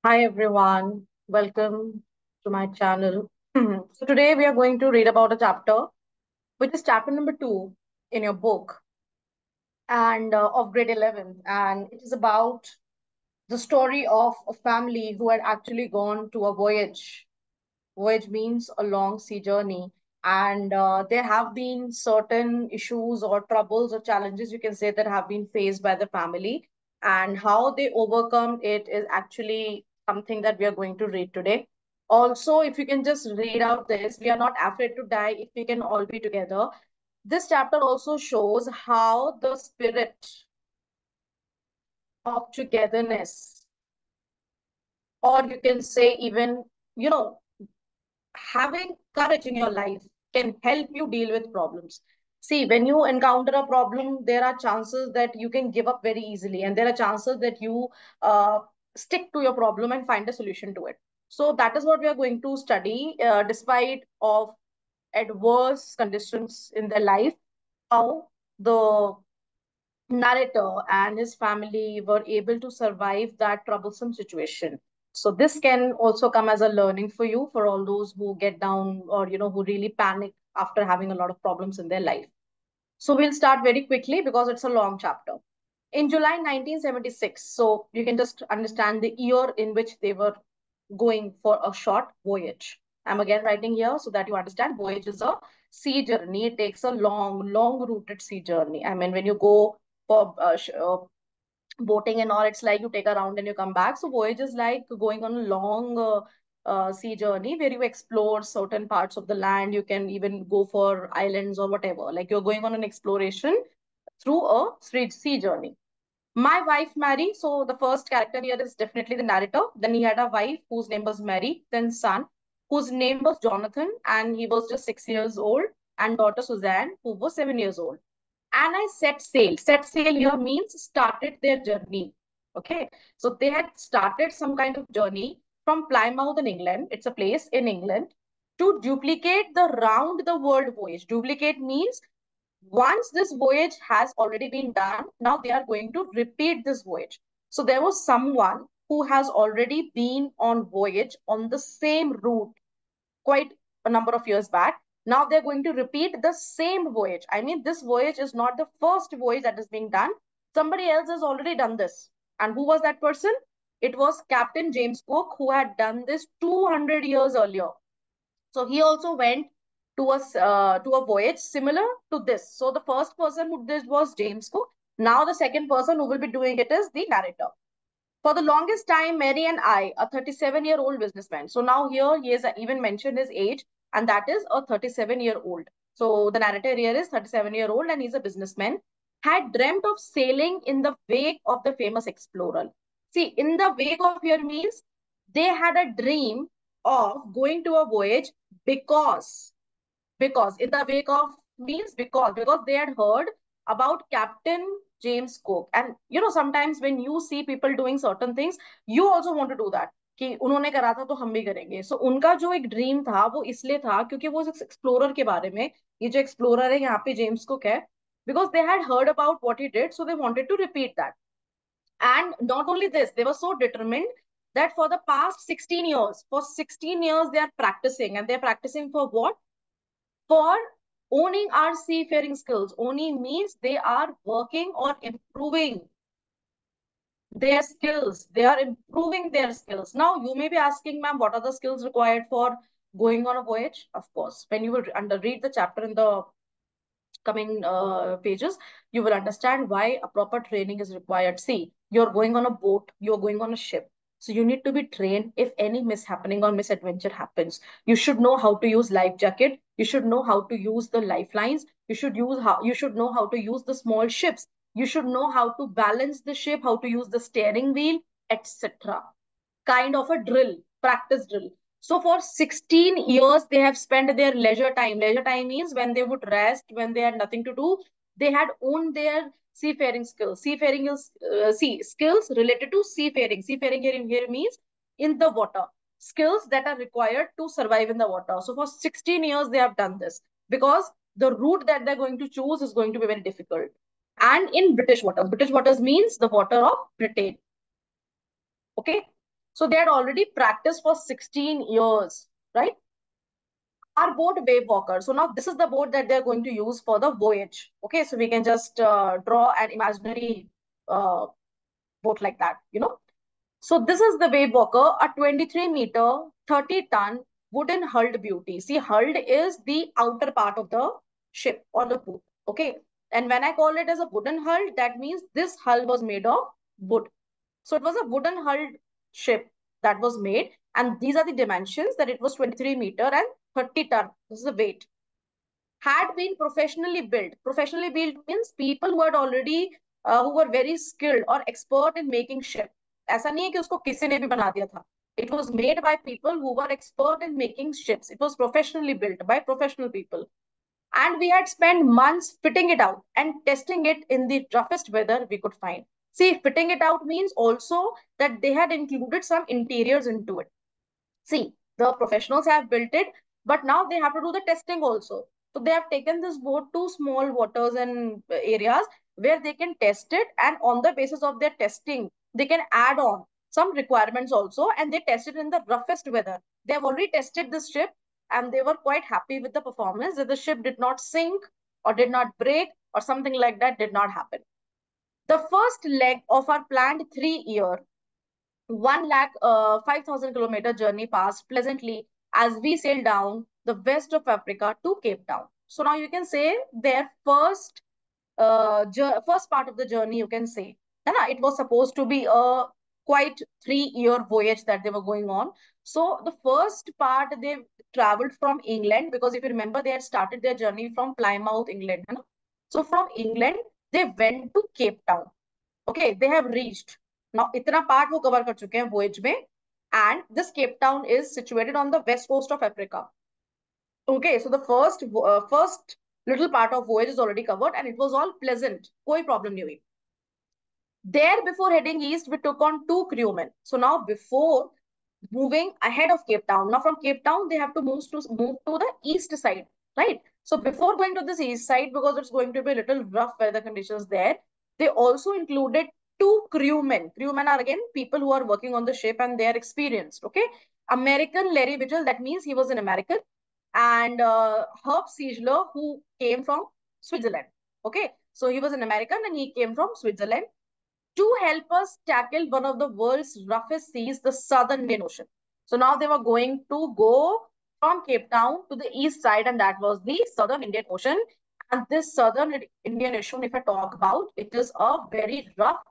Hi everyone, welcome to my channel. So today we are going to read about a chapter, which is chapter number 2 in your book and of grade 11, and it is about the story of a family who had actually gone to a voyage. Voyage means a long sea journey, and there have been certain issues or troubles or challenges you can say that have been faced by the family, and how they overcome it is actually something that we are going to read today. Also, if you can just read out this, we are not afraid to die if we can all be together. This chapter also shows how the spirit of togetherness, or you can say even, you know, having courage in your life can help you deal with problems. See, when you encounter a problem, there are chances that you can give up very easily, and there are chances that you uh, stick to your problem and find a solution to it. So that is what we are going to study, despite of adverse conditions in their life, how the narrator and his family were able to survive that troublesome situation. So this can also come as a learning for you, for all those who get down or who really panic after having a lot of problems in their life. So we'll start very quickly because it's a long chapter. In July 1976, so you can just understand the year in which they were going for a short voyage. I'm again writing here so that you understand voyage is a sea journey. It takes a long routed sea journey. I mean, when you go for boating and all, it's like you take a round and you come back. So voyage is like going on a long sea journey where you explore certain parts of the land. You can even go for islands or whatever. Like you're going on an exploration through a sea journey. My wife Mary. So the first character here is definitely the narrator. Then he had a wife whose name was Mary. Then son whose name was Jonathan, and he was just 6 years old. And daughter Suzanne, who was 7 years old. And I set sail. Set sail here means started their journey. Okay. So they had started some kind of journey from Plymouth in England. It's a place in England to duplicate the round the world voyage. Duplicate means once this voyage has already been done, now they are going to repeat this voyage. So there was someone who has already been on voyage on the same route quite a number of years back. Now they're going to repeat the same voyage. I mean, this voyage is not the first voyage that is being done. Somebody else has already done this. And who was that person? It was Captain James Cook, who had done this 200 years earlier. So he also went to a voyage similar to this. So the first person who did was James Cook. Now the second person who will be doing it is the narrator. For the longest time, Mary and I, a 37-year-old businessman. So now here he has even mentioned his age, and that is a 37-year-old. So the narrator here is 37-year-old, and he's a businessman. Had dreamt of sailing in the wake of the famous explorer. See, in the wake of here means they had a dream of going to a voyage because in the wake of means because they had heard about Captain James Cook. And sometimes when you see people doing certain things, you also want to do that, कि उन्होंने करा था तो हम भी करेंगे. So उनका जो एक ड्रीम था वो इसलिए था क्योंकि वो एक्सप्लोरर के बारे में, ये जो एक्सप्लोरर है यहाँ पे जेम्स कुक है, because they had heard about what he did, so they wanted to repeat that. And not only this, they were so determined that for the past 16 years, they are practicing. And they're practicing for what? For owning our seafaring skills. Owning means they are working or improving their skills. They are improving their skills. Now, you may be asking, ma'am, what are the skills required for going on a voyage? Of course, when you will read the chapter in the coming pages, you will understand why a proper training is required. See, you're going on a boat, you're going on a ship. So you need to be trained if any mishappening or misadventure happens. You should know how to use life jacket. You should know how to use the lifelines. You should know how to use the small ships. You should know how to balance the ship, how to use the steering wheel, etc. Kind of a drill, practice drill. So for 16 years, they have spent their leisure time. Leisure time means when they would rest, when they had nothing to do, they had owned their seafaring skills. Seafaring is skills related to seafaring. Seafaring here means in the water. Skills that are required to survive in the water. So for 16 years, they have done this because the route that they're going to choose is going to be very difficult. And in British waters means the water of Britain. Okay. So they had already practiced for 16 years, right? Our boat, Wave Walker. So now this is the boat that they're going to use for the voyage. Okay, so we can just draw an imaginary uh, boat like that, you know. So this is the Wave Walker, a 23-meter, 30-ton wooden hulled beauty. See, hulled is the outer part of the ship or the boat. Okay. And when I call it as a wooden hull, that means this hull was made of wood. So it was a wooden hulled ship that was made. And these are the dimensions that it was 23-meter and 30 ton. This is the weight. Had been professionally built. Professionally built means people who had already who were very skilled or expert in making ship. ऐसा नहीं है कि उसको किसी ने भी बना दिया था. It was made by people who were expert in making ships. It was professionally built by professional people. And we had spent months fitting it out and testing it in the roughest weather we could find. See, fitting it out means also that they had included some interiors into it. See, the professionals have built it, but now they have to do the testing also. So they have taken this boat to small waters and areas where they can test it, and on the basis of their testing, they can add on some requirements also, and they test it in the roughest weather. They have already tested this ship, and they were quite happy with the performance, that the ship did not sink or did not break or something like that did not happen. The first leg of our planned 3 year 1 lakh 5,000 kilometer journey passed pleasantly as we sailed down the west of Africa to Cape Town. So now you can say their first part of the journey, you can say. It was supposed to be a quite 3 year voyage that they were going on. So the first part they traveled from England, because if you remember, they had started their journey from Plymouth, England. So from England, they went to Cape Town. Okay, they have reached. Now, itna part wo cover kar chuke hain voyage mein, and this Cape Town is situated on the west coast of Africa. Okay, so the first little part of voyage is already covered, and it was all pleasant. Koi problem nahi hui. There, before heading east, we took on 2 crewmen. So now, before moving ahead of Cape Town, now from Cape Town, they have to move to the east side, right? So before going to this east side, because it's going to be a little rough weather conditions there, they also included 2 crewmen. Crewmen are again people who are working on the ship and they are experienced. Okay, American Larry Vigil, that means he was an American, and Herb Siegler, who came from Switzerland. Okay, so he was an American and he came from Switzerland to help us tackle one of the world's roughest seas, the Southern Indian Ocean. So now they were going to go from Cape Town to the east side, and that was the Southern Indian Ocean. And this Southern Indian Ocean, if I talk about, it is a very rough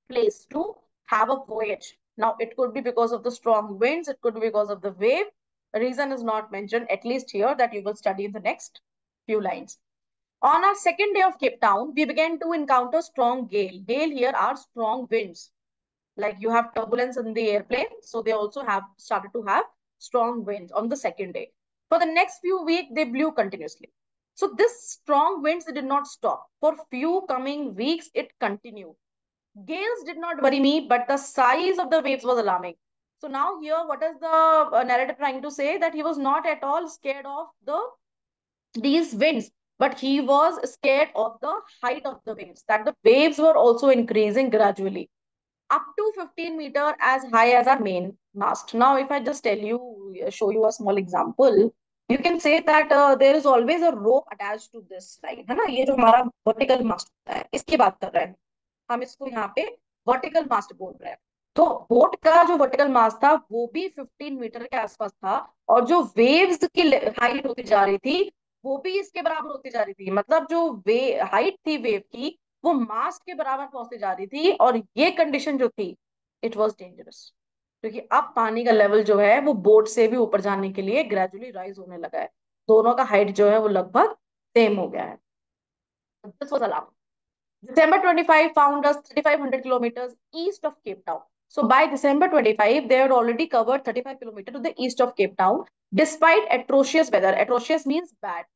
place to have a voyage. Now, it could be because of the strong winds, it could be because of the wave. The reason is not mentioned, at least here, that you will study in the next few lines. On our second day of Cape Town, we began to encounter strong gale. Gale here are strong winds. Like you have turbulence in the airplane, so they also have started to have strong winds on the second day. For the next few weeks, they blew continuously. So this strong winds did not stop. For few coming weeks, it continued. Gales did not worry me, but the size of the waves was alarming. So now here, what is the narrator trying to say? That he was not at all scared of these winds, but he was scared of the height of the waves, that the waves were also increasing gradually up to 15 meter as high as our main mast. Now, if I just tell you, show you a small example, you can say that there is always a rope attached to this side, है ना? ये जो हमारा vertical mast है, इसकी बात कर रहे हैं हम, इसको यहाँ पे वर्टिकल मास्ट बोल रहे हैं. तो बोट का जो वर्टिकल मास्ट था वो भी 15 मीटर के आसपास था, और जो वेव्स की हाइट होती जा रही थी वो भी इसके बराबर होती जा रही थी. मतलब जो वे हाइट थी वेव की, वो मास्ट के बराबर पहुंचती जा रही थी, और ये कंडीशन जो थी, इट वॉज डेंजरस, क्योंकि अब पानी का लेवल जो है वो बोट से भी ऊपर जाने के लिए ग्रेजुअली राइज होने लगा है. दोनों का हाइट जो है वो लगभग सेम हो गया है. This was allowed. December 25 found us 3,500 kilometers east of Cape Town. So by December 25, they had already covered 35 kilometers to the east of Cape Town, despite atrocious weather. Atrocious means bad.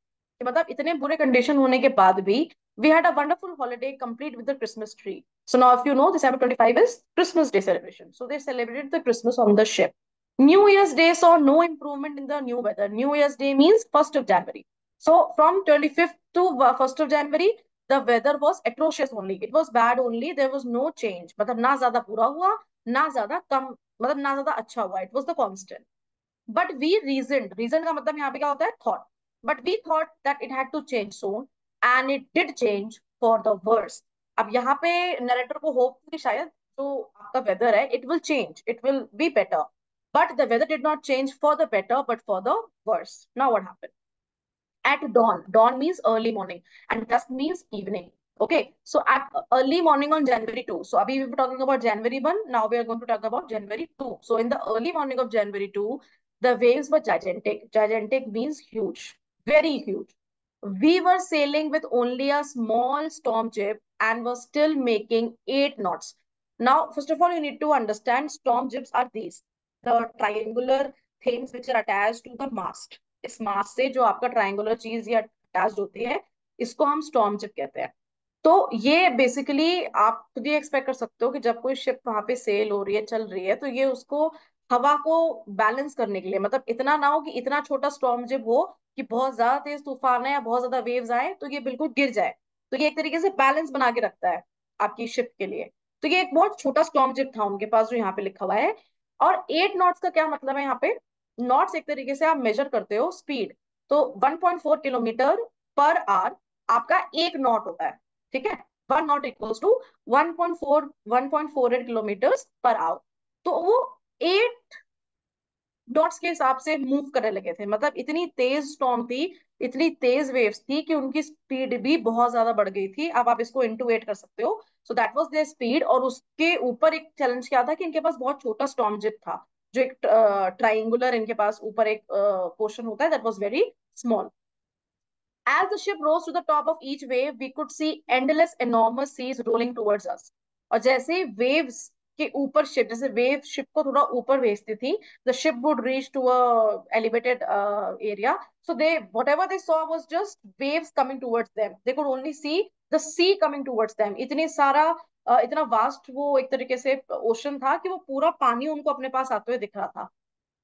मतलब इतने बुरे condition होने के बाद भी we had a wonderful holiday complete with the Christmas tree. So now if you know, December 25 is Christmas Day celebration. So they celebrated the Christmas on the ship. New Year's Day saw no improvement in the new weather. New Year's Day means 1st of January. So from 25th to 1st of January, the weather was atrocious only. It was bad only. There was no change. मतलब ना ज्यादा बुरा हुआ ना ज्यादा कम, मतलब ना ज्यादा अच्छा हुआ, it was the constant. But we reason का मतलब यहाँ पे क्या होता है, thought. But we thought that it had to change soon, and it did change for the worse. अब यहाँ पे नरेटर को होप थी शायद जो आपका वेदर है it will change, it will be better. But the weather did not change for the better but for the worse. Now what happened? At dawn. Dawn means early morning, and dusk means evening. Okay, so at early morning on January 2. So abhi we were talking about January 1. Now we are going to talk about January 2. So in the early morning of January 2, the waves were gigantic. Gigantic means huge, very huge. We were sailing with only a small storm jib and were still making 8 knots. Now, first of all, you need to understand storm jibs are these, the triangular things which are attached to the mast. इस मास से जो आपका triangular चीज या attach होती है, इसको हम स्टॉर्म जिप कहते हैं. तो ये बेसिकली आप खुद ही एक्सपेक्ट कर सकते हो कि जब कोई शिप वहां पे सेल हो रही है, चल रही है, तो ये उसको हवा को बैलेंस करने के लिए, मतलब इतना ना हो कि इतना छोटा स्टॉर्म जिप हो कि बहुत ज्यादा तेज तूफान है या बहुत ज्यादा वेव्स आए तो ये बिल्कुल गिर जाए. तो ये एक तरीके से बैलेंस बना के रखता है आपकी शिप के लिए. तो ये एक बहुत छोटा स्टॉर्म जिप था उनके पास जो यहाँ पे लिखा हुआ है. और 8 नॉट्स का क्या मतलब है यहाँ पे? नॉट्स एक तरीके से आप मेजर करते हो स्पीड. तो 1.4 किलोमीटर पर आवर आपका एक नॉट होता है. ठीक है, 1 not equals to 1.48 kilometre per hour. तो वो 8 नॉट्स के हिसाब से मूव करने लगे थे. मतलब इतनी तेज स्टॉर्म थी, इतनी तेज वेव्स थी कि उनकी स्पीड भी बहुत ज्यादा बढ़ गई थी. अब आप इसको इंटू 8 कर सकते हो. So that was there speed. और उसके ऊपर एक चैलेंज क्या था कि इनके पास बहुत छोटा स्टॉर्म जिप था, जो एक ट्राइंगुलर इनके पास ऊपर एक पोर्शन होता है, that was very small. As the ship rose to the top of each wave, we could see endless, enormous seas rolling towards us. और जैसे waves के ऊपर शिप, जैसे वेव शिप को थोड़ा ऊपर भेजती थी, the ship would reach to a elevated area. So they, whatever they saw was just waves coming towards them. They could only see the sea coming towards them. इतनी सारा इतना vast वो एक तरीके से ओशन था कि वो पूरा पानी उनको अपने पास आते हुए दिख रहा था.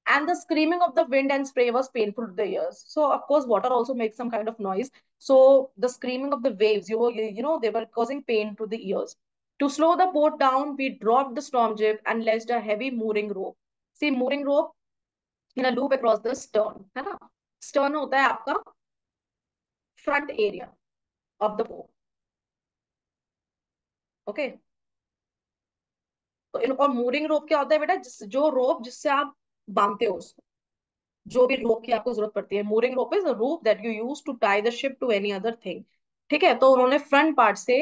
And the screaming of the wind and spray was painful to the ears. So of course, water also makes some kind of noise. So the screaming of the waves, they were causing pain to the ears. To slow the boat down, we dropped the storm jib and lashed a heavy mooring rope. See, mooring rope in a loop across the stern, है ना? Stern होता है आपका front area of the boat. Okay. तो इन और mooring rope क्या होता है बेटा? जो रोप जिससे आप बांधते हो उसको, जो भी रोप की आपको जरूरत पड़ती है. Mooring rope is rope that you use to tie the ship to any other thing. ठीक है, तो उन्होंने फ्रंट पार्ट से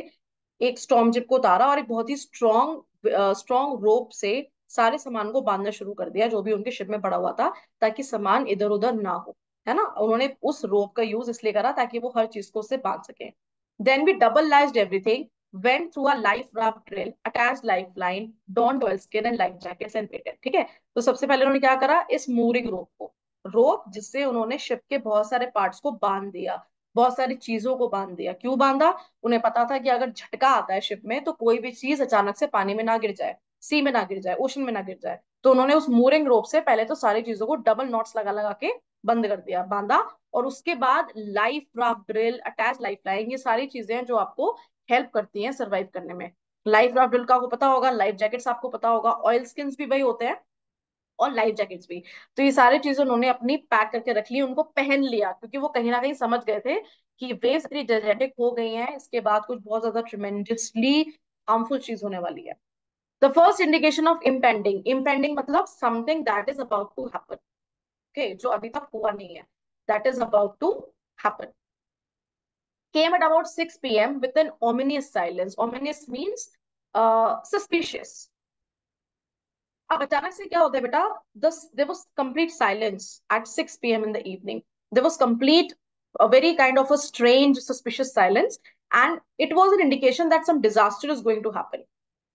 एक स्टॉर्म जिप को उतारा और एक बहुत ही स्ट्रॉन्ग रोप से सारे सामान को बांधना शुरू कर दिया जो भी उनके शिप में पड़ा हुआ था, ताकि सामान इधर उधर ना हो. है ना, उन्होंने उस रोप का यूज इसलिए करा ताकि वो हर चीज को उससे बांध सके. Then we dualised everything, went through a life raft drill, attached lifeline, donned oilskin and life jackets and waited. ठीक है, तो सबसे पहले उन्होंने क्या करा, इस मूरिंग रोप को, रोप जिससे उन्होंने शिप के बहुत सारे पार्ट्स को बांध दिया, बहुत सारी चीजों को बांध दिया. क्यों बांधा? उन्हें पता था कि अगर झटका आता है शिप में तो कोई भी चीज अचानक से पानी में ना गिर जाए, सी में ना गिर जाए, ओशन में ना गिर जाए. तो उन्होंने उस मूरिंग रोप से पहले तो सारी चीजों को डबल नॉट्स लगा लगा के बंद कर दिया, बांधा. और उसके बाद life raft drill, attach life line, ये सारी चीजें हैं जो आपको हेल्प करती हैं सरवाइव करने में. लाइफ राफ्ट ड्रिल का आपको पता होगा, लाइफ जैकेट्स आपको पता होगा, ऑयल स्किन्स भी वही होते हैं, और लाइफ जैकेट्स भी. तो ये सारी चीजें उन्होंने अपनी पैक करके रख ली, उनको पहन लिया, क्योंकि वो कहीं ना कहीं समझ गए थे कि वेव्स इतनी जेनेटिक हो गई हैं, इसके बाद कुछ बहुत ज्यादा ट्रिमेंडसली हार्मफुल चीज होने वाली है. The first indication of impending, impending मतलब something that is about to happen. Okay, जो अभी तक हुआ नहीं है, that is about to happen, came at about 6 p.m. with an ominous silence. Ominous means suspicious. अब अचानक से क्या होता है बेटा? There was complete silence at 6 p.m. in the evening. There was complete, a very kind of a strange, suspicious silence, and it was an indication that some disaster is going to happen.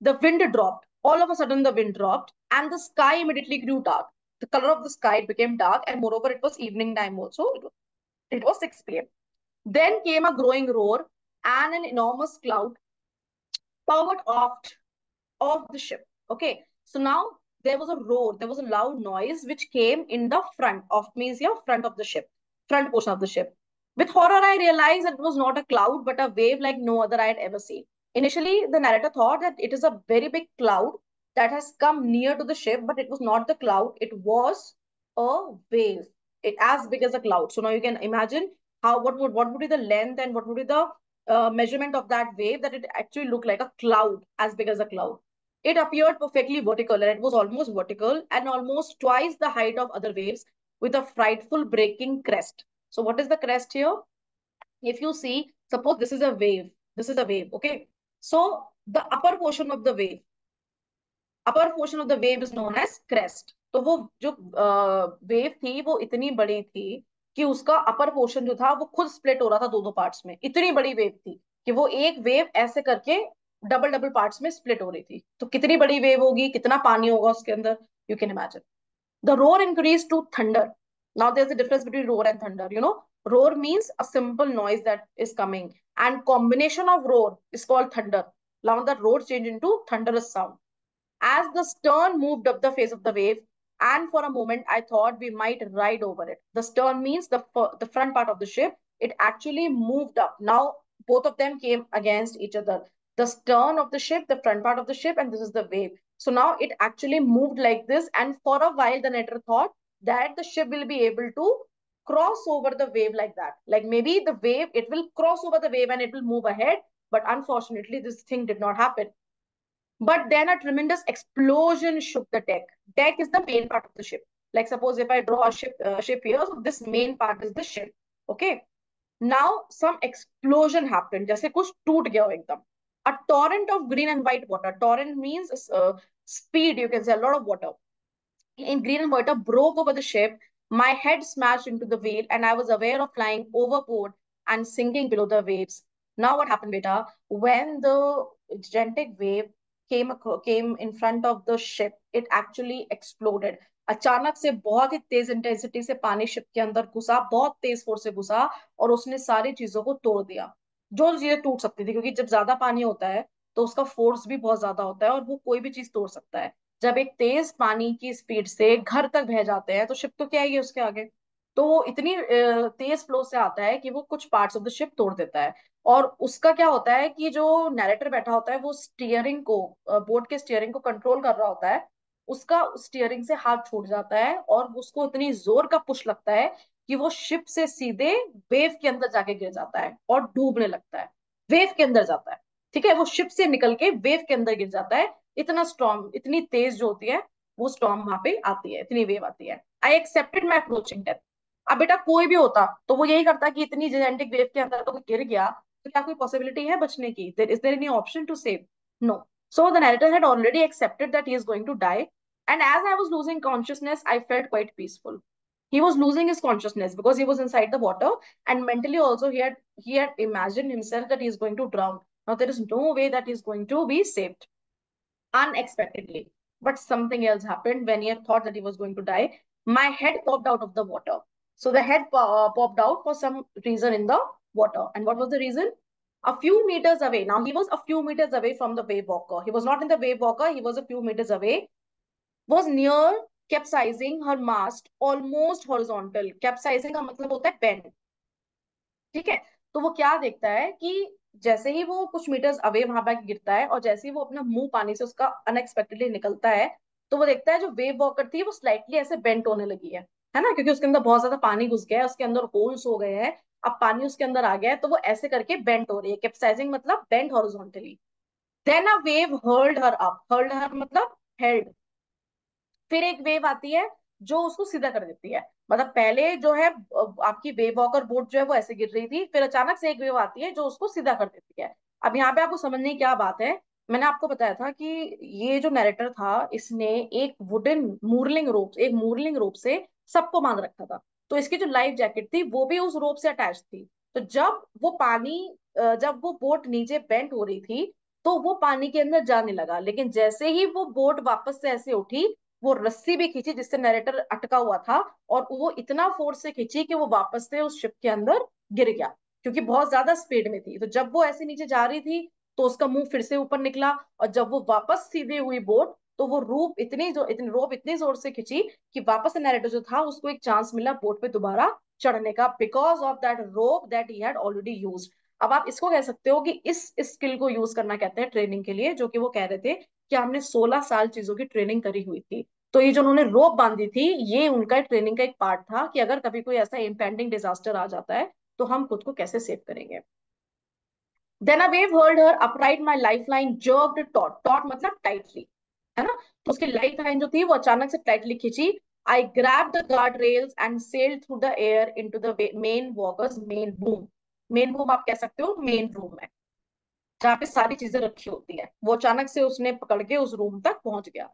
The wind dropped. All of a sudden, the wind dropped, and the sky immediately grew dark. The color of the sky became dark, and moreover, it was evening time also. It was 6 p.m. Then came a growing roar, and an enormous cloud powered aft of the ship. Okay, so now there was a roar, there was a loud noise which came in the front of, means yeah, front of the ship, front portion of the ship. With horror, I realized that it was not a cloud but a wave like no other I had ever seen. Initially, the narrator thought that it is a very big cloud that has come near to the ship, but it was not the cloud, it was a wave, it as big as a cloud. So now you can imagine how, what would be the length and what would be the measurement of that wave, that it actually looked like a cloud, as big as a cloud. It appeared perfectly vertical, and it was almost vertical and almost twice the height of other waves, with a frightful breaking crest. So what is the crest here? If you see, suppose this is a wave, this is a wave, okay? So the upper portion of the wave is known as crest. तो वो जो wave थी वो इतनी बड़ी थी कि उसका अपर पोर्शन जो था वो खुद स्प्लिट हो रहा था दो दो पार्ट्स में, इतनी बड़ी वेव थी कि वो एक वेव ऐसे करके डबल डबल पार्ट्स में स्प्लिट हो रही थी। तो कितनी बड़ी वेव होगी, कितना पानी होगा उसके अंदर, you can imagine. The roar increased to thunder. Now there's a difference between roar and thunder. Roar means a simple noise that is coming, and combination of roar is called thunder. Now the roar changed into thunderous sound. As the stern moved up the face of the wave, and for a moment I thought we might ride over it. The stern means the front part of the ship. It actually moved up. Now both of them came against each other. The stern of the ship, the front part of the ship, and this is the wave. So now it actually moved like this, and for a while the narrator thought that the ship will be able to cross over the wave like that. Like maybe the wave, it will cross over the wave and it will move ahead. But unfortunately, this thing did not happen. But then a tremendous explosion shook the deck. Deck is the main part of the ship. Like suppose if I draw a ship here, so this main part is the ship. Okay. Now some explosion happened. जैसे कुछ टूट गया हो एकदम. A torrent of green and white water. Torrent means speed. You can say a lot of water in green and water broke over the ship. My head smashed into the wheel, and I was aware of flying overboard and sinking below the waves. Now, what happened, beta? When the gigantic wave came in front of the ship, it actually exploded. अचानक से बहुत ही तेज intensity से पानी ship के अंदर घुसा, बहुत तेज force से घुसा, और उसने सारी चीजों को तोड़ दिया, जो चीजें टूट सकती थी, क्योंकि जब ज्यादा पानी होता है तो उसका फोर्स भी बहुत ज्यादा होता है और वो कोई भी चीज तोड़ सकता है। जब एक तेज पानी की स्पीड से घर तक बह जाते हैं तो शिप तो क्या ही है उसके आगे। तो वो इतनी तेज फ्लो से आता है कि वो कुछ पार्ट्स ऑफ द शिप तोड़ देता है। और उसका क्या होता है कि जो नैरेटर बैठा होता है वो स्टीयरिंग को, बोट के स्टीयरिंग को कंट्रोल कर रहा होता है, उसका स्टीयरिंग से हाथ छूट जाता है और उसको इतनी जोर का पुश लगता है कि वो शिप से सीधे वेव के अंदर जाके गिर जाता है और डूबने लगता है। वेव के अंदर जाता है, ठीक है, वो शिप से निकल के वेव के अंदर गिर जाता है। इतना स्टॉर्म, इतनी तेज जो होती है वो स्टॉर्म वहां पे आती है, इतनी वेव आती है। I accepted my approaching death. अब बेटा कोई भी होता तो वो यही करता कि इतनी जिजेंटिक वेव के अंदर तो कोई गिर गया, तो क्या कोई पॉसिबिलिटी है बचने की? Is there any option to save? No. So the narrator had already accepted that he is going to die, and as I was losing consciousness I felt quite peaceful. He was losing his consciousness because he was inside the water, and mentally also he had imagined himself that he is going to drown. Now there is no way that he is going to be saved unexpectedly. But something else happened when he had thought that he was going to die. My head popped out of the water. So the head popped out for some reason in the water. And what was the reason? A few meters away. Now he was a few meters away from the wave walker. He was not in the wave walker, he was a few meters away. Was near capsizing her mast almost horizontal. Capsizing का मतलब होता है bend. ठीक है। तो वो क्या देखता है कि जैसे ही वो कुछ मीटर्स अवे वहां पर गिरता है और जैसे ही वो अपना मुंह पानी से उसका अनएक्सपेक्टेडली निकलता है, तो वो देखता है जो वेव वॉकर थी वो स्लाइटली ऐसे बेंट होने लगी है ना, क्योंकि उसके अंदर बहुत ज्यादा पानी घुस गया है, उसके अंदर होल्स हो गए हैं, अब पानी उसके अंदर आ गया है, तो वो ऐसे करके बेंट हो रही है। कैप्साइजिंग मतलब bent horizontally. Then a wave hurled her up, hurled her मतलब हेल्ड। फिर एक वेव आती है जो उसको सीधा कर देती है। मतलब पहले जो है आपकी वेव वॉकर बोट जो है वो ऐसे गिर रही थी, फिर अचानक से एक वेव आती है जो उसको सीधा कर देती है। अब यहाँ पे आपको समझने की क्या बात है, मैंने आपको बताया था कि ये जो नैरेटर था इसने एक वुडन मूरलिंग रोप, एक मूरलिंग रोप से सबको बांध रखा था। तो इसकी जो लाइफ जैकेट थी वो भी उस रोप से अटैच थी। तो जब वो बोट नीचे बेंट हो रही थी तो वो पानी के अंदर जाने लगा, लेकिन जैसे ही वो बोट वापस से ऐसे उठी, वो रस्सी भी खींची जिससे नैरेटर अटका हुआ था, और वो इतना फोर्स से खींची कि वो वापस से उस शिप के अंदर गिर गया, क्योंकि बहुत ज्यादा स्पीड में थी। तो जब वो ऐसे नीचे जा रही थी तो उसका मुंह फिर से ऊपर निकला, और जब वो वापस सीधे हुई बोट तो वो रोप इतनी जोर से खींची कि वापस से नैरेटर जो था उसको एक चांस मिला बोट पे दोबारा चढ़ने का, because of that rope that he had already used. अब आप इसको कह सकते हो कि इस स्किल को यूज करना कहते हैं ट्रेनिंग के लिए, जो कि वो कह रहे थे कि हमने 16 साल चीजों की ट्रेनिंग करी हुई थी। तो ये जो उन्होंने रोप बांधी थी, ये उनका ट्रेनिंग का एक पार्ट था कि अगर कभी कोई ऐसा इम्पेंडिंग डिजास्टर आ जाता है तो हम खुद को कैसे सेव करेंगे। Then a wave hurled her upright, my life line jerked taut, taut मतलब टाइटली, है ना। तो उसकी लाइफ लाइन जो थी वो अचानक से टाइटली खींची। आई grab the guard rails and sailed through the air into the main walkers main boom. Main boom आप कह सकते हो मेन रूम है, जहाँ पे सारी चीजें रखी होती है। वो अचानक से उसने पकड़ के उस रूम तक पहुंच गया।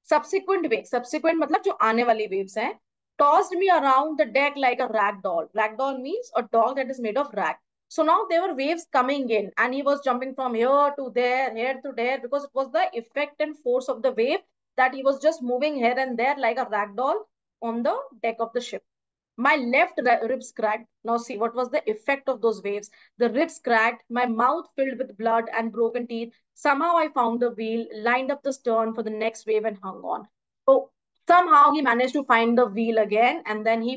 सब्सिक्वेंट वेव, सब्सिक्वेंट मतलब जो आने वाली वेव्स हैं, tossed me around the deck like a rag doll. Rag doll means a dog that is made of rag. So now there were waves coming in, and he was jumping from here to there, because it was the effect and force of the wave that he was just moving here and there like a rag doll on the deck of the ship. My left ribs cracked. Now see what was the effect of those waves. The ribs cracked, my mouth filled with blood and broken teeth. Somehow I found the wheel, lined up the stern for the next wave and hung on. So somehow he managed to find the wheel again, and then he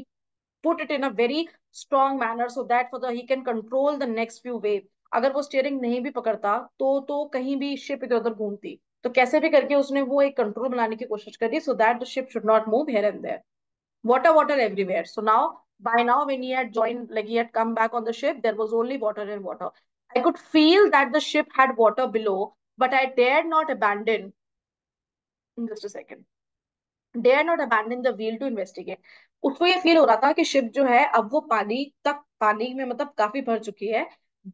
put it in a very strong manner so that for the he can control the next few wave. अगर वो steering नहीं भी पकड़ता तो कहीं भी ship इधर उधर घूमती। तो कैसे भी करके उसने वो एक कंट्रोल बनाने की कोशिश करी so that the ship should not move here and there. Water everywhere. So now, by now, when he had joined, like he had come back on the ship, there was only water and water. I could feel that the ship had water below, but I dared not abandon. In just a second. Dare not abandon the wheel to investigate. उसको ये feel हो रहा था कि ship जो है अब वो पानी में मतलब काफी भर चुकी है.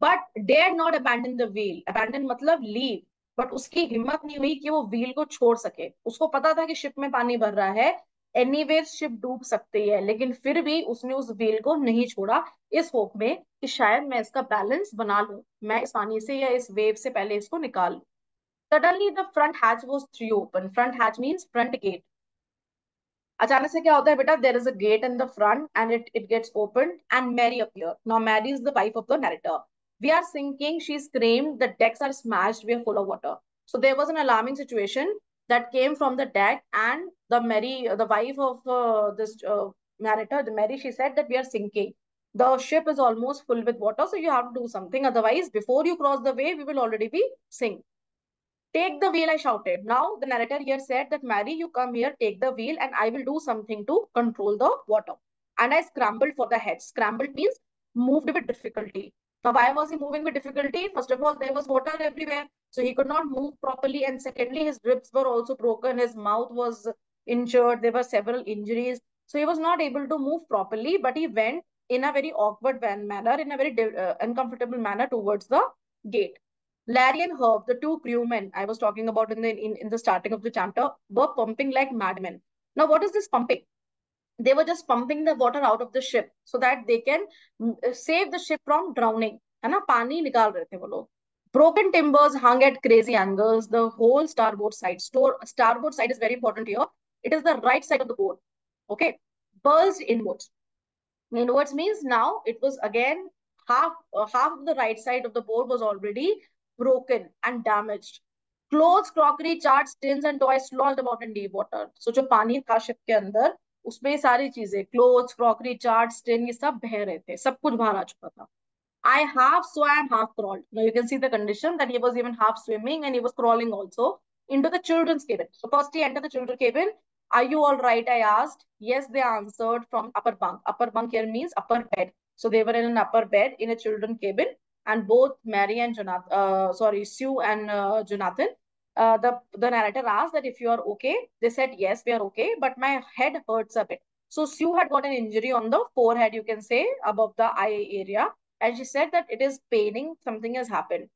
But dare not abandon the wheel, abandon मतलब लीव. बट उसकी हिम्मत नहीं हुई कि वो व्हील को छोड़ सके. उसको पता था कि शिप में पानी भर रहा है, एनीवेज शिप डूब सकती है, लेकिन फिर भी उसने उस व्हील को नहीं छोड़ा, इस होप में कि शायद मैं इसका बैलेंस बना लूं, मैं इस पानी से या इस वेव से पहले इसको निकाल लूं. Suddenly the front hatch was thrown open. Front hatch means front gate. अचानक से क्या होता है बेटा, there is a gate in the front and it gets open and Mary appear. Now Mary is the wife of the narrator. We are sinking, she screamed, the decks are smashed, we are full of water. So there was an alarming situation that came from the deck, and the wife of this narrator, the Mary, she said that we are sinking. The ship is almost full with water, so you have to do something. Otherwise, before you cross the way, we will already be sink. Take the wheel, I shouted. Now, the narrator here said that, Mary, you come here, take the wheel, and I will do something to control the water. And I scrambled for the head. Scrambled means moved with difficulty. Now, why was he moving with difficulty? First of all, there was water everywhere, so he could not move properly. And secondly, his ribs were also broken, his mouth was injured, there were several injuries. So he was not able to move properly, but he went in a very awkward manner, in a very uncomfortable manner towards the gate. Larry and Herb, the two crewmen I was talking about in the starting of the chapter, were pumping like madmen. Now, what is this pumping? They were just pumping the water out of the ship so that they can save the ship from drowning. है ना, पानी निकाल रहे थे वो लोग. Broken timbers hung at crazy angles. The whole starboard side. Starboard side is very important here. It is the right side of the boat. Okay, bulged inwards. Inwards means now it was again half of the right side of the board was already broken and damaged. Clothes, crockery, charts, tins and toys sloshed about in deep water. So जो पानी था ship के अंदर, उसमें ये सारी चीजें, clothes, crockery, charts, tin, ये सब बह रहे थे, सब कुछ बाहर आ चुका था. I half swam, half crawled. Now you can see the condition that he was even half swimming and he was crawling also into the children's cabin. So first he entered the children's cabin. Are you all right? I asked. Yes, they answered from upper bunk. Upper bunk here means upper bed. So they were in an upper bed in a children's cabin, and both Mary and Sue and Jonathan. The narrator asked that if you are okay. They said yes, we are okay, but my head hurts a bit. So Sue had got an injury on the forehead, you can say, above the eye area, and she said that it is paining, something has happened.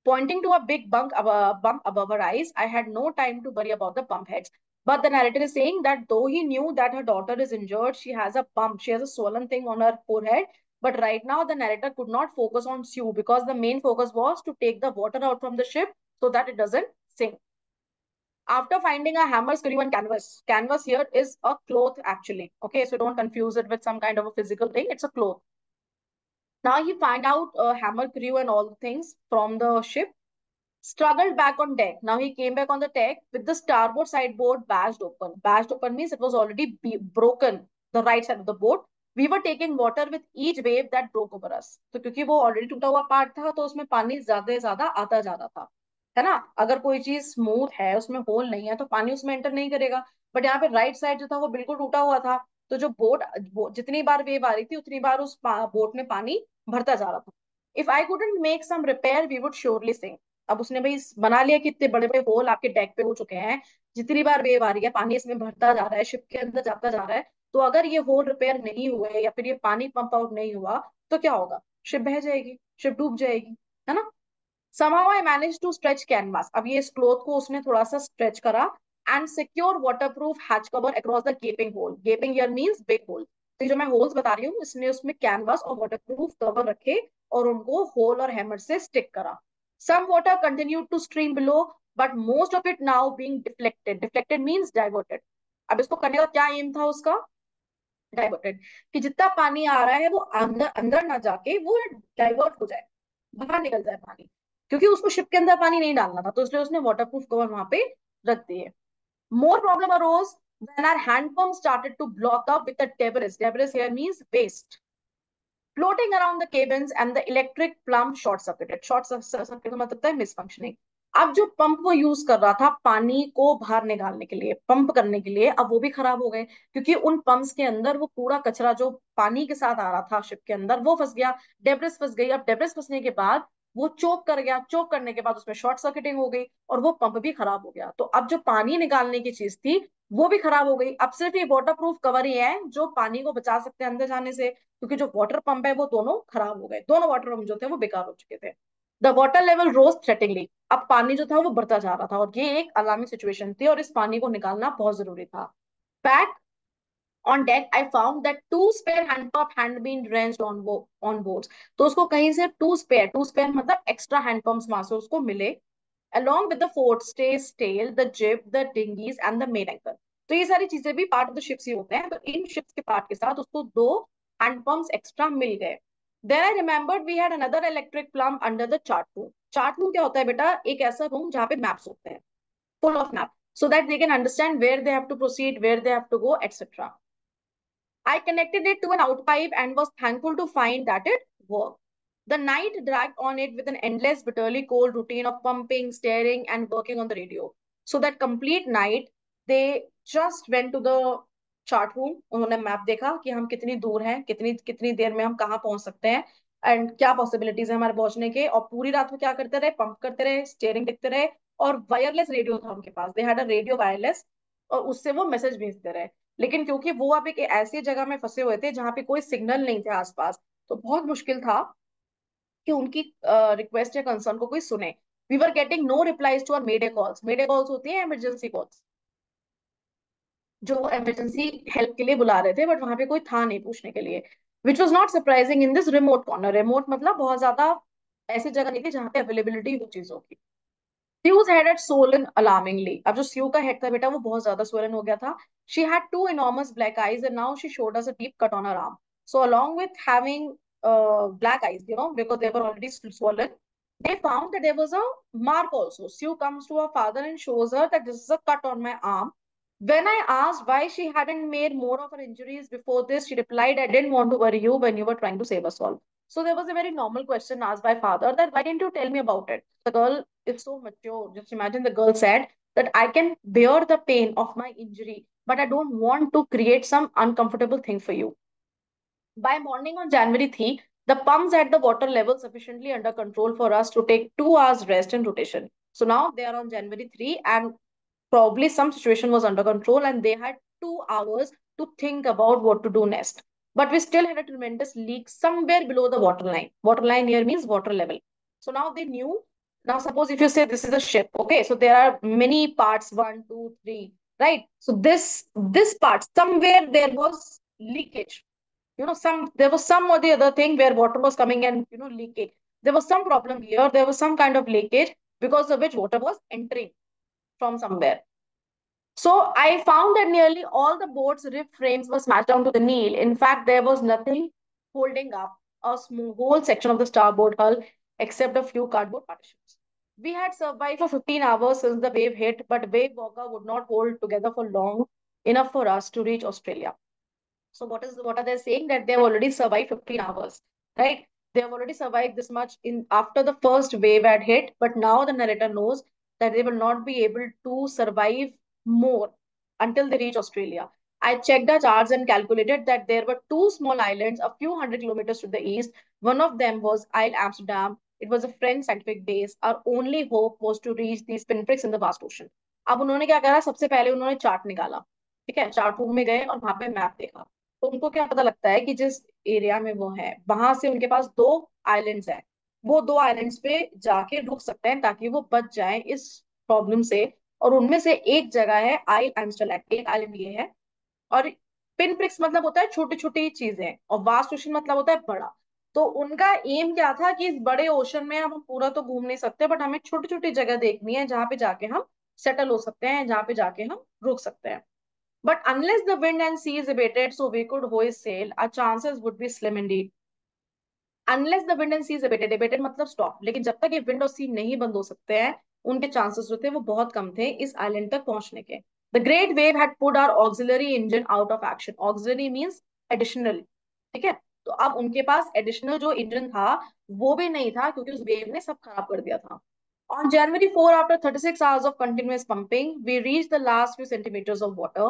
Pointing to a big bump above her eyes, I had no time to worry about the bump heads. But the narrator is saying that though he knew that her daughter is injured, she has a bump, she has a swollen thing on her forehead. But right now, the narrator could not focus on Sue because the main focus was to take the water out from the ship so that it doesn't sink. After finding a hammer, screw, and canvas here is a cloth actually. Okay, so don't confuse it with some kind of a physical thing. It's a cloth. Now he find out a hammer crew and all the things from the ship, struggled back on deck. Now he came back on the deck with the starboard side board bashed open. Bashed open means it was already broken, the right side of the boat. We were taking water with each wave that broke over us. तो क्योंकि वो already टूटा हुआ part था तो उसमें पानी ज्यादा से ज्यादा आता जा रहा था. है ना। अगर कोई चीज स्मूथ है, उसमें होल नहीं है, तो पानी उसमें एंटर नहीं करेगा। बट यहाँ पे राइट साइड जो था वो बिल्कुल टूटा हुआ था। तो जो जितनी बार वेव आ रही थी उतनी बार उस बोट में पानी भरता जा रहा था। If I couldn't make some repair we would surely sink. अब उसने भाई बना लिया कि इतने बड़े बड़े होल आपके डेक पे हो चुके हैं, जितनी बार वेव आ रही है पानी इसमें भरता जा रहा है, शिप के अंदर जाता जा रहा है। तो अगर ये होल रिपेयर नहीं हुए या फिर ये पानी पंप आउट नहीं हुआ, तो क्या होगा? शिप बह जाएगी, शिप डूब जाएगी, है ना। Somehow I managed to stretch canvas. अब ये इस क्लोथ को उसने थोड़ा सा स्ट्रेच करा and secure waterproof hatch cover across the gaping hole. Gaping here means big hole. तो ये जो मैं होल्स बता रही हूँ, इसने उसमें कैनवास और वाटरप्रूफ कवर रखे और उनको होल और हैमर से स्टिक करा. Some water continued to stream below, but most of it now being deflected. Deflected means diverted. अब इसको करने का क्या एम था उसका? डाइवर्टेड. कि जितना पानी आ रहा है वो अंदर अंदर ना जाके वो डाइवर्ट हो जाए, बाहर निकल जाए पानी. क्योंकि उसको शिप के अंदर पानी नहीं डालना था, तो इसलिए उसने वाटरप्रूफ कवर वहां पे रख दिए. More problem arose when our hand pump started to block up with the debris. Debris here means waste floating around the cabins and the electric plumb short circuited. Short circuit का मतलब है misfunctioning. अब जो pump वो use कर रहा था पानी को बाहर निकालने के लिए, पंप करने के लिए, अब वो भी खराब हो गए. क्योंकि उन पंप्स के अंदर वो कूड़ा कचरा जो पानी के साथ आ रहा था शिप के अंदर वो फंस गया, डेब्रिस फंस गई. अब डेब्रिस फंसने के बाद वो चोक कर गया, चोक करने के बाद उसमें शॉर्ट सर्किटिंग हो गई और वो पंप भी खराब हो गया. तो अब जो पानी निकालने की चीज थी वो भी खराब हो गई. अब सिर्फ ये वाटर प्रूफ कवर ही है जो पानी को बचा सकते हैं अंदर जाने से, क्योंकि जो वाटर पंप है वो दोनों खराब हो गए, दोनों वाटर पंप जो थे वो बेकार हो चुके थे. The water level rose threateningly. अब पानी जो था वो बढ़ता जा रहा था और ये एक अलार्मिंग सिचुएशन थी और इस पानी को निकालना बहुत जरूरी था. Back on deck I found that two spare hand pump had been wrenched on boards. तो उसको कहीं से टू स्पेयर मतलब एक्स्ट्रा हैंड पंप्स वहां से उसको मिले, along with the forestays tail, the jib, the dinghies and the main anchor. तो ये सारी चीजें भी पार्ट ऑफ द शिप्स ही होते हैं, तो इन शिप्स के पार्ट के साथ उसको दो हैंड पंप्स एक्स्ट्रा मिल गए. Then I remembered we had another electric प्लम under the chart room. Chart room क्या होता है बेटा? एक ऐसा रूम जहाँ पे मैप्स होते हैं, full of map, so that they can understand where they have to proceed, where they have to go, etc. I connected it to an outpipe and was thankful to find that it worked. The night dragged on it with an endless, bitterly cold routine of pumping, staring, and working on the radio. So that complete night, they just went to the chart room. उन्होंने map देखा कि हम कितनी दूर हैं, कितनी कितनी देर में हम कहाँ पहुंच सकते हैं एंड क्या पॉसिबिलिटीज है हमारे पहुंचने के. और पूरी रात वो क्या करते रहे? पंप करते रहे, स्टेयरिंग देखते रहे. और वायरलेस रेडियो था उनके पास, they had a radio wireless, और उससे वो मैसेज भेजते रहे. लेकिन क्योंकि वो आप एक ऐसी जगह में फंसे हुए थे जहाँ पे कोई सिग्नल नहीं थे आसपास, तो बहुत मुश्किल था कि उनकी रिक्वेस्ट या कंसर्न को कोई सुने. We were getting no replies to our mayday calls. Mayday calls होती है इमरजेंसी कॉल्स, जो इमरजेंसी हेल्प के लिए बुला रहे थे, बट वहां पे कोई था नहीं पूछने के लिए. Which was not surprising in this remote corner. Remote मतलब बहुत ज्यादा ऐसी जगह नहीं थी जहाँ पे अवेलेबिलिटी हो चीजों की. Sue's head had swollen alarmingly. अब जो Sue का हेड था बेटा वो बहुत ज्यादा swollen हो गया था. She had two enormous black eyes and now she showed us a deep cut on her arm. So along with having black eyes, because they were already swollen, they found that there was a mark also. Sue comes to her father and shows her that this is a cut on my arm. When I asked why she hadn't made more of her injuries before this, she replied, I didn't want to worry you when you were trying to save us all. So there was a very normal question asked by father that why didn't you tell me about it? The girl is so mature. Just imagine the girl said that I can bear the pain of my injury, but I don't want to create some uncomfortable thing for you. By morning on January 3, the pumps had the water level sufficiently under control for us to take 2 hours rest and rotation. So now they are on January 3 and probably some situation was under control and they had 2 hours to think about what to do next. But we still had a tremendous leak somewhere below the water line. Water line here means water level. So now they knew. Now suppose if you say this is a ship, okay, so there are many parts, one, two, three, right? So this part somewhere there was leakage. There was some or the other thing where water was coming and leakage. There was some problem here. There was some kind of leakage because of which water was entering from somewhere. So I found that nearly all the boat's rib frames were smashed down to the Nile. In fact, there was nothing holding up a small whole section of the starboard hull except a few cardboard partitions. We had survived for 15 hours since the wave hit, but wave walker would not hold together for long enough for us to reach Australia. So what are they saying? That they've already survived 15 hours, right? They have already survived this much in after the first wave had hit, but now the narrator knows that they will not be able to survive more until they reach Australia. I checked the charts and calculated that there were two small islands a few hundred kilometers to the east. One of them was Isle Amsterdam. It was a French scientific base. Our only hope was to reach these pinpricks in the vast ocean. अब उन्होंने क्या करा, सबसे पहले उन्होंने chart निकाला। ठीक है, चार्ट रूम में गए और वहां पे मैप देखा। तो उनको क्या पता लगता है कि जिस एरिया में वो है वहां से उनके पास दो आइलैंड्स हैं। वो दो आइलैंड्स पे जाके रुक सकते हैं ताकि वो बच जाएं इस प्रॉब्लम से। और उनमें से एक जगह है आइल एम्स्टरलैक, एक आइलैंड ये है। और पिन प्रिक्स मतलब होता है छोटी छोटी चीजें, और वास्ट ओशन मतलब होता है बड़ा। तो उनका एम क्या था कि इस बड़े ओशन में हम पूरा तो घूम नहीं सकते, बट हमें छोटी छोटी जगह देखनी है जहां पे जाके हम सेटल हो सकते हैं, जहां पे जाके हम रुक सकते हैं। But unless the wind and seas abated so we could hoist sail, our chances would be slim indeed. Unless the wind and seas abated, abated मतलब स्टॉप, लेकिन जब तक ये विंड और सी नहीं बंद हो सकते हैं उनके चांसेस जो थे वो बहुत कम थे इस आइलैंड तक पहुंचने के। The great wave had put our auxiliary engine out of action. Auxiliary means additional. ठीक है, तो अब उनके पास एडिशनल जो इंजन था वो भी नहीं था क्योंकि उस वेव ने सब खराब कर दिया था। On January 4, after 36 hours of continuous pumping, we reached the last few centimeters of water.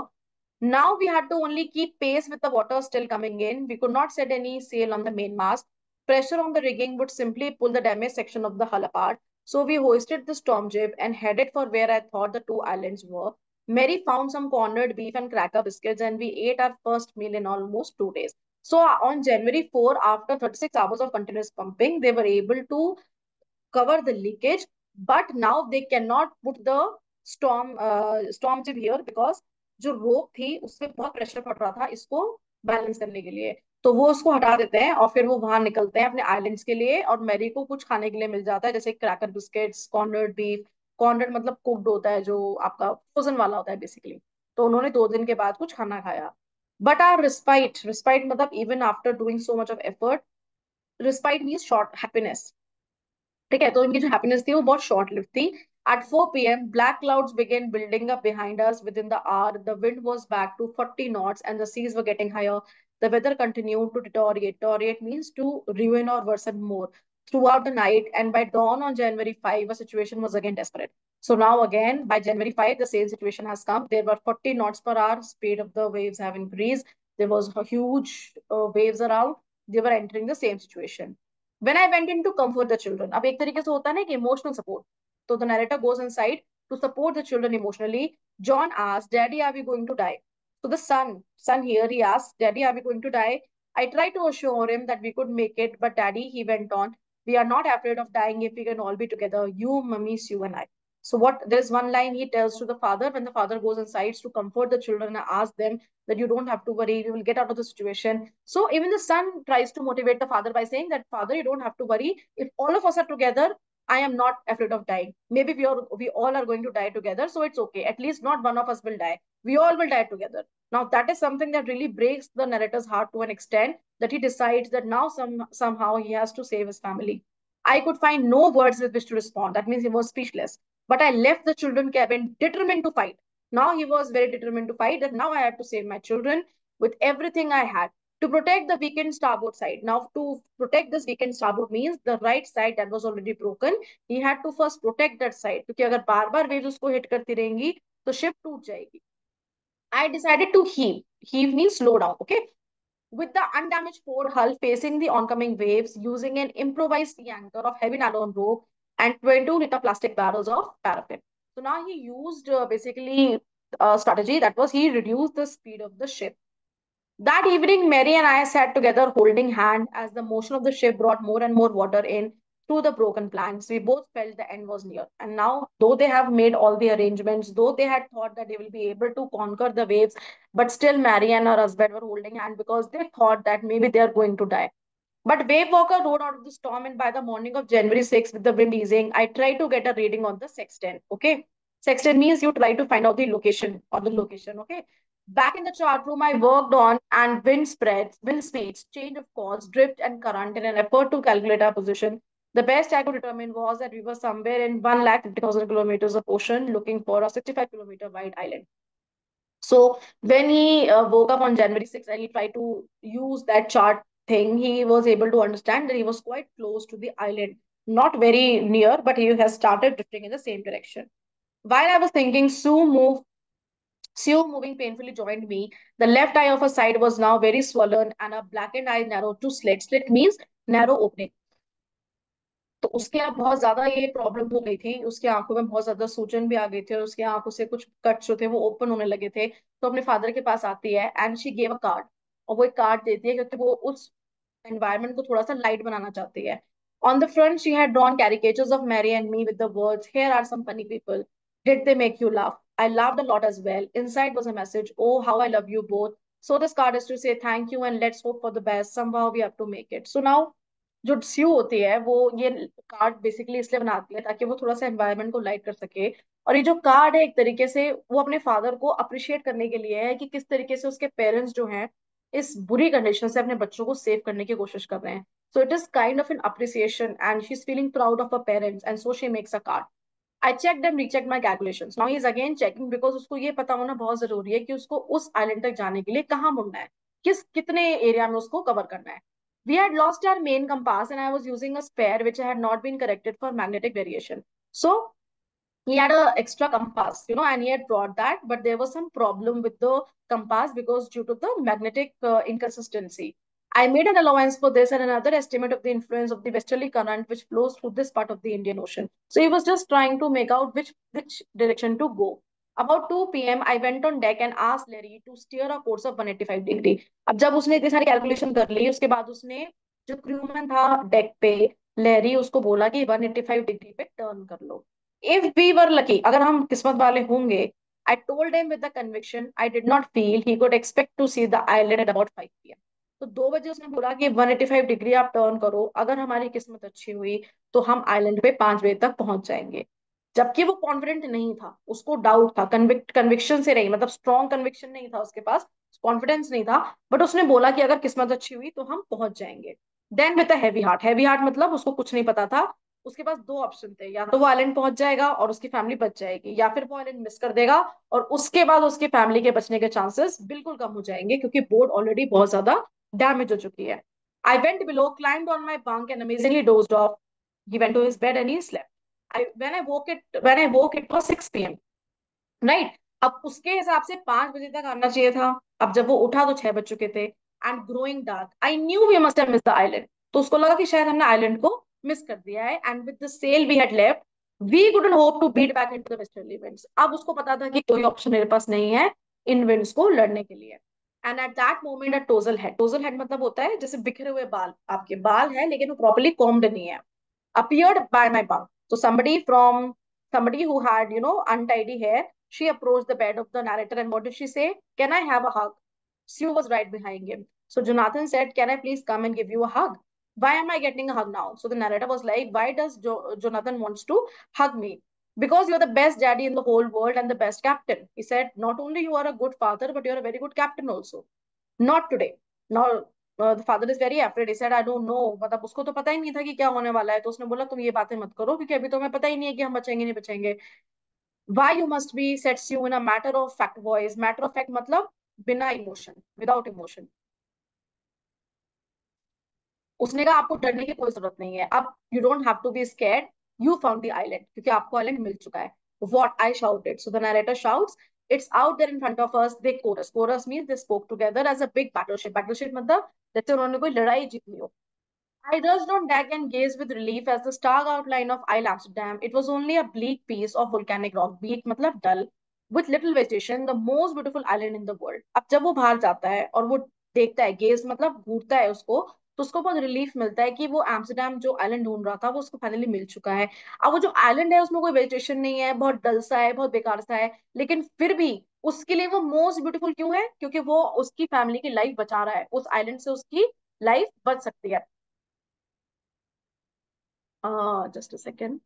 Now we had to only keep pace with the water still coming in. We could not set any sail on the mainmast. Pressure on the rigging would simply pull the damaged section of the hull apart. So we hoisted the storm jib and headed for where I thought the two islands were. Mary found some cornered beef and cracker biscuits, and we ate our first meal in almost 2 days. So on January 4, after 36 hours of continuous pumping, they were able to cover the leakage, but now they cannot put the storm jib here because जो रोप थी उससे बहुत pressure पड़ रहा था इसको balance करने के लिए। तो वो उसको हटा देते हैं और फिर वो वहां निकलते हैं अपने आइलैंड्स के लिए, और मैरी को कुछ खाने के लिए मिल जाता है जैसे cracker biscuits, cornered beef. Cornered मतलब कुक्ड होता है, जो आपका फ्रोजन वाला होता है बेसिकली। तो उन्होंने 2 दिन के बाद कुछ खाना खाया। बट आर रिस्पाइट, रिस्पाइट मतलब even after doing so much of effort, respite means short happiness. ठीक है, तो इनकी जो हैप्पीनेस थी वो बहुत शॉर्ट लिव थी। At 4 p.m., black clouds began building up behind us. Within the hour, the wind was back to 40 knots and the seas were getting higher. The weather continued to deteriorate. Deteriorate means to ruin or worsen more throughout the night. And by dawn on January 5, the situation was again desperate. So now again, by January 5, the same situation has come. There were 40 knots per hour. Speed of the waves have increased. There was a huge waves around. They were entering the same situation. When I went in to comfort the children, अब एक तरीके से होता है ना कि emotional support. So the narrator goes inside to support the children emotionally. John asks, "Daddy, are we going to die?" So the son here, he asks, "Daddy, are we going to die?" I tried to assure him that we could make it, but Daddy, he went on, "We are not afraid of dying if we can all be together. You, mummies, you and I." So what there's one line he tells to the father when the father goes inside to comfort the children and ask them that you don't have to worry, we will get out of the situation. So even the son tries to motivate the father by saying that, "Father, you don't have to worry. If all of us are together, I am not afraid of dying. Maybe we all are going to die together, so it's okay. At least not one of us will die. We all will die together." Now that is something that really breaks the narrator's heart to an extent that he decides that now somehow he has to save his family. I could find no words with which to respond. That means he was speechless. But I left the children cabin determined to fight. Now he was very determined to fight, that now I had to save my children with everything I had to protect the weakened starboard side. Now, to protect this weakened starboard means the right side that was already broken. He had to first protect that side क्योंकि अगर बार बार waves उसको hit करती रहेंगी तो ship टूट जाएगी। I decided to heave. Heave means slow down. Okay, with the undamaged port hull facing the oncoming waves, using an improvised sea anchor of heavy nylon rope and 22-liter plastic barrels of paraffin. So now he used basically a strategy that was he reduced the speed of the ship. That evening, Mary and I sat together holding hand as the motion of the ship brought more and more water in through the broken planks. We both felt the end was near. And now, though they have made all the arrangements, though they had thought that they will be able to conquer the waves, but still Mary and her husband were holding hand because they thought that maybe they are going to die. But Wave Walker rode out of the storm, and by the morning of January 6th, with the wind easing, I tried to get a reading on the sextant. Okay. Sextant means you try to find out the location or the location. Okay. Back in the chart room, I worked on and wind spreads, wind speeds, change of course, drift, and current in an effort to calculate our position. The best I could determine was that we were somewhere in 150,000 kilometers of ocean looking for a 65-kilometer wide island. So when he woke up on January 6th and he tried to use that chart thing, he was able to understand that he was quite close to the island, not very near, but he has started drifting in the same direction. While I was thinking, Sue moving painfully joined me. The left eye of her side was now very swollen, and her blackened eye narrowed to slit. Slit means narrow opening. तो उसके यहाँ बहुत ज्यादा ये problem हो गई थी, उसके आंखों में बहुत ज्यादा सूजन भी आ गई थी, और उसके आंखों से कुछ कट जो थे वो ओपन होने लगे थे। तो अपने फादर के पास आती है, and she gave a card. और वो एक कार्ड देती है क्योंकि वो उस एनवायरनमेंट को थोड़ा सा लाइट बनाना चाहती है। On the front she had drawn caricatures of Mary and me with the words, here are some funny people, did they make you laugh? I laughed a lot as well. Inside was a message, oh how I love you both. So this card is to say thank you and let's hope for the best, somehow we have to make it. So now जो स्यू होती है वो ये card basically इसलिए बनाती है ताकि वो थोड़ा सा एनवायरनमेंट को लाइट कर सके। और ये जो कार्ड है एक तरीके से वो अपने फादर को अप्रिशिएट करने के लिए है कि किस तरीके से उसके पेरेंट्स जो हैं इस बुरी कंडीशन से अपने बच्चों को सेव करने की कोशिश कर रहे हैं। So it is kind of an appreciation and she is feeling proud of her parents, and so she makes a card. I checked and rechecked my calculations. Now he is again checking because उसको ये पता होना बहुत जरूरी है कि उसको उस आइलैंड तक जाने के लिए कहाँ मुड़ना है, कितने एरिया में उसको कवर करना है। We had lost our main compass and I was using a spare which had not been corrected for magnetic variation. So he had a extra compass, and he had brought that, but there was some problem with the compass because due to the magnetic inconsistency. I made an allowance for this and another estimate of the influence of the westerly current which flows through this part of the Indian Ocean. So he was just trying to make out which direction to go. About 2 p.m. I went on deck and asked Larry to steer a course of 185 degree. अब जब उसने इतनी सारी calculation कर ली उसके बाद उसने जो क्रूमैन था डेक पे, लैरी, उसको बोला कि 185 डिग्री पे टर्न कर लो। If we were lucky, अगर हम किस्मत वाले होंगे, I told him with the conviction I did not feel he could expect to see the island at about 5 p.m. तो 2 बजे उसने बोला कि 185 डिग्री आप टर्न करो, अगर हमारी किस्मत अच्छी हुई तो हम आइलैंड पे 5 बजे तक पहुंच जाएंगे। जबकि वो कॉन्फिडेंट नहीं था, उसको डाउट था, कन्विक्शन से नहीं, मतलब स्ट्रॉन्ग कन्विक्शन नहीं था उसके पास, कॉन्फिडेंस नहीं था। बट उसने बोला कि अगर किस्मत अच्छी हुई तो हम पहुंच जाएंगे। Then with a heavy heart, heavy heart मतलब उसको कुछ नहीं पता था। उसके पास दो ऑप्शन थे, या तो वो आइलैंड पहुंच जाएगा और उसकी फैमिली बच जाएगी, या फिर वो आइलैंड मिस कर देगा और उसके बाद उसकी फैमिली के बचने के चांसेस बिल्कुल कम हो जाएंगे क्योंकि बोर्ड ऑलरेडी बहुत ज्यादा डैमेज हो चुकी है। I went below, climbed on my bunk and amazingly dozed off. He went to his bed and he slept. When I woke it was 6 p.m. Right. अब उसके हिसाब से 5 बजे तक आना चाहिए था। अब जब वो उठा तो 6 बज चुके थे। And growing dark, I knew we must have miss the island. तो उसको लगा कि शायद हमने आइलैंड को मिस कर दिया है, and with the sail we had left we couldn't hope to beat back into the westerly winds. अब उसको पता था कि कोई ऑप्शन मेरे पास नहीं है इन विंड्स को लड़ने के लिए। एंड एट दैट मोमेंट टोजल हेड मतलब होता है जैसे बिखरे हुए बाल, आपके बाल है लेकिन वो प्रॉपर्ली कॉम्ड नहीं है, appeared by my bunk. So somebody who had, untidy hair, she approached the bed of the narrator and what did she say? Can I have a hug? Sue was right behind him. So Jonathan said, can I please come and give you a hug? Why am I getting a hug now? So the narrator was like, why does Jonathan wants to hug me? Because you're the best daddy in the whole world and the best captain. He said, not only you are a good father, but you're a very good captain also. Not today. Now the father is very afraid. He said, I don't know. मतलब उसको तो पता ही नहीं था कि क्या होने वाला है, तो उसने बोला तुम ये बातें मत करो क्योंकि अभी तो हमें पता ही नहीं है कि हम बचेंगे नहीं बचेंगे। Why you must be, sets you in a matter of fact voice. Matter of fact मतलब बिना इमोशन, विदाउट इमोशन। उसने कहा आपको डरने की कोई जरूरत नहीं है, अब you don't have to be scared, you found the island, क्योंकि आपको आइलैंड मिल चुका है। What I shouted, so the narrator shouts, it's out there in front of us. They chorus means they spoke together as a big battleship मतलब जैसे उन्होंने कोई लड़ाई जीत ली हो। I rushed on deck and gazed with relief as the stark outline of Isle Amsterdam. It was only a bleak piece of volcanic rock, bleak मतलब dull, with little vegetation, the most beautiful island in the world. अब जब वो बाहर जाता है और वो देखता है, गेज मतलब घूरता है उसको, तो उसको बहुत रिलीफ मिलता है कि वो एम्स्टरडेम जो आइलैंड ढूंढ रहा था वो उसको फाइनली मिल चुका है। अब वो जो आइलैंड है उसमें कोई वेजिटेशन नहीं है, बहुत डल सा है, बहुत बेकार सा है, लेकिन फिर भी उसके लिए वो मोस्ट ब्यूटीफुल क्यों है? क्योंकि वो उसकी फैमिली की लाइफ बचा रहा है, उस आइलैंड से उसकी लाइफ बच सकती है। Just a second.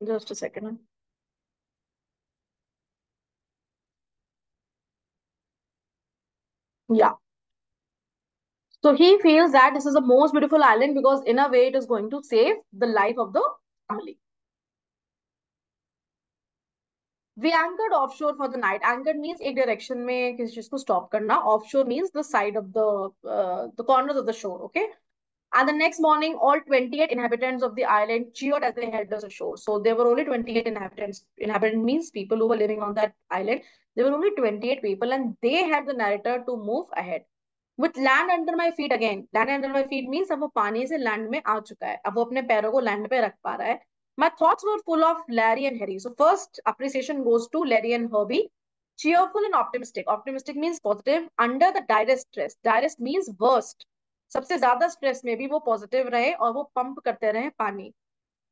Just a second. Yeah. So he feels that this is the most beautiful island because in a way it is going to save the life of the family. We anchored offshore for the night. Anchored means एक direction में किसी चीज को stop करना. Offshore means the side of the corners of the shore. Okay. And the next morning, all 28 inhabitants of the island cheered as they headed ashore. So there were only 28 inhabitants. Inhabitant means people who were living on that island. There were only 28 people, and they had the narrator to move ahead. With land under my feet again. Land under my feet means अब वो पानी से land में आ चुका है. अब वो अपने पैरों को लैंड पे रख पा रहा है. My thoughts were full of Larry and Harry. So first appreciation goes to Larry and Herbie. Cheerful and optimistic. Optimistic means positive. Under the direst stress. Direst means worst. सबसे ज्यादा स्ट्रेस में भी वो पॉजिटिव रहे और वो pump करते रहे पानी.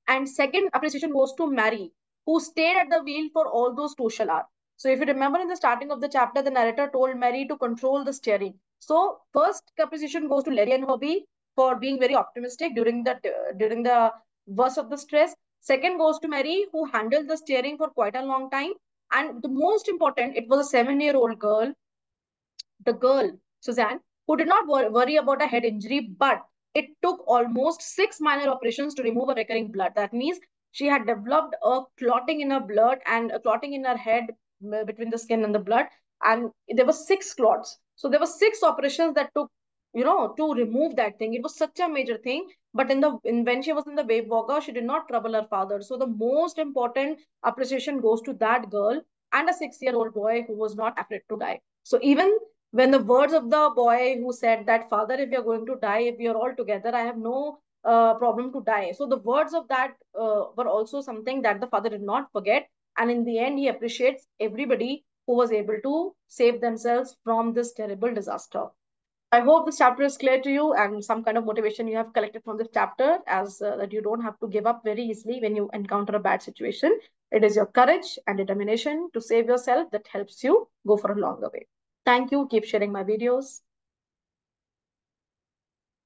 And second appreciation goes to Mary, who stayed at the wheel for all those crucial hours. So if you remember in the starting of the chapter, the narrator told Mary to control the steering. So first appreciation goes to Larry and Hobby for being very optimistic during the worst of the stress. Second goes to Mary, who handled the steering for quite a long time. And the most important, it was a 7-year-old girl, the girl, Suzanne, who did not worry about a head injury, but it took almost 6 minor operations to remove a recurring blood. That means she had developed a clotting in her blood and a clotting in her head between the skin and the blood. And there were 6 clots. So there were 6 operations that took, to remove that thing. It was such a major thing. But when she was in the wave walker, she did not trouble her father. So the most important appreciation goes to that girl and a 6-year-old boy who was not afraid to die. So even when the words of the boy who said that, father, if you're going to die, if you're all together, I have no problem to die. So the words of that were also something that the father did not forget. And in the end, he appreciates everybody who was able to save themselves from this terrible disaster. I hope this chapter is clear to you and some kind of motivation you have collected from this chapter, as that you don't have to give up very easily when you encounter a bad situation. It is your courage and determination to save yourself that helps you go for a longer way. Thank you. Keep sharing my videos.